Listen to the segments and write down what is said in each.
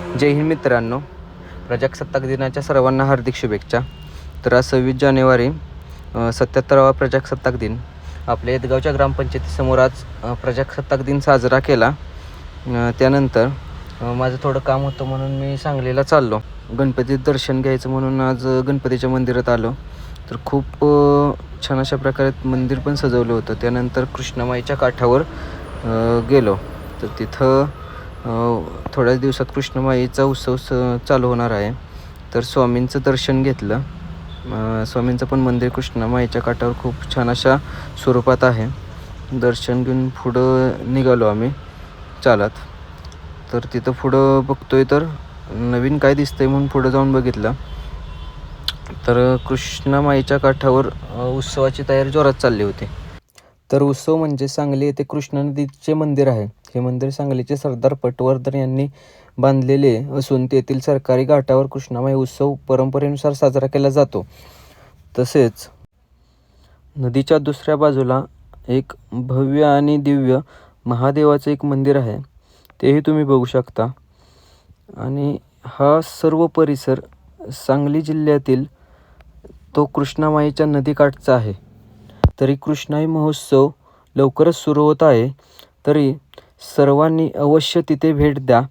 जय हिंद मित्रांनो, प्रजासत्ताक दिनाच्या सर्वांना हार्दिक शुभेच्छा. तर आज 26 जानेवारी 77वा प्रजासत्ताक दिन. आपल्या येदगावच्या ग्रामपंचायतीसमोर आज प्रजासत्ताक दिन साजरा केला. त्यानंतर माझं थोडं काम होतं म्हणून मी सांगलीला चाललो. गणपतीचं दर्शन घ्यायचं म्हणून आज गणपतीच्या मंदिरात आलो. तर खूप छान अशा प्रकारे मंदिर पण सजवलं होतं. त्यानंतर कृष्णामाईच्या काठावर गेलो. तर तिथं थोड्याच दिवसात कृष्णमाईचा उत्सव चालू होणार आहे. तर स्वामींचं दर्शन घेतलं. स्वामींचं पण मंदिर कृष्णमाईच्या काठावर खूप छान अशा स्वरूपात आहे. दर्शन घेऊन पुढं निघालो आम्ही चालत. तर तिथं पुढं बघतोय तर नवीन काय दिसतंय म्हणून पुढं जाऊन बघितलं. तर कृष्णमाईच्या काठावर उत्सवाची तयारी जोरात चालली होती. तर उत्सव म्हणजे सांगली येथे कृष्णा नदीचे मंदिर आहे. हे मंदिर सांगलीचे सरदार पटवर्धन यांनी बांधलेले असून तेथील सरकारी घाटावर कृष्णामाई उत्सव परंपरेनुसार साजरा केला जातो. तसेच नदीच्या दुसऱ्या बाजूला एक भव्य आणि दिव्य महादेवाचं एक मंदिर आहे, तेही तुम्ही बघू शकता. आणि हा सर्व परिसर सांगली जिल्ह्यातील तो कृष्णामाईच्या नदीकाठचा आहे. तरी कृष्णाई महोत्सव लवकरच सुरू होत आहे. तरी सर्वांनी अवश्य तिथे भेट द्या.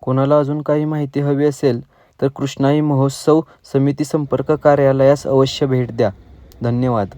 कोणाला अजून काही माहिती हवी असेल तर कृष्णाई महोत्सव समिती संपर्क कार्यालयास अवश्य भेट द्या. धन्यवाद.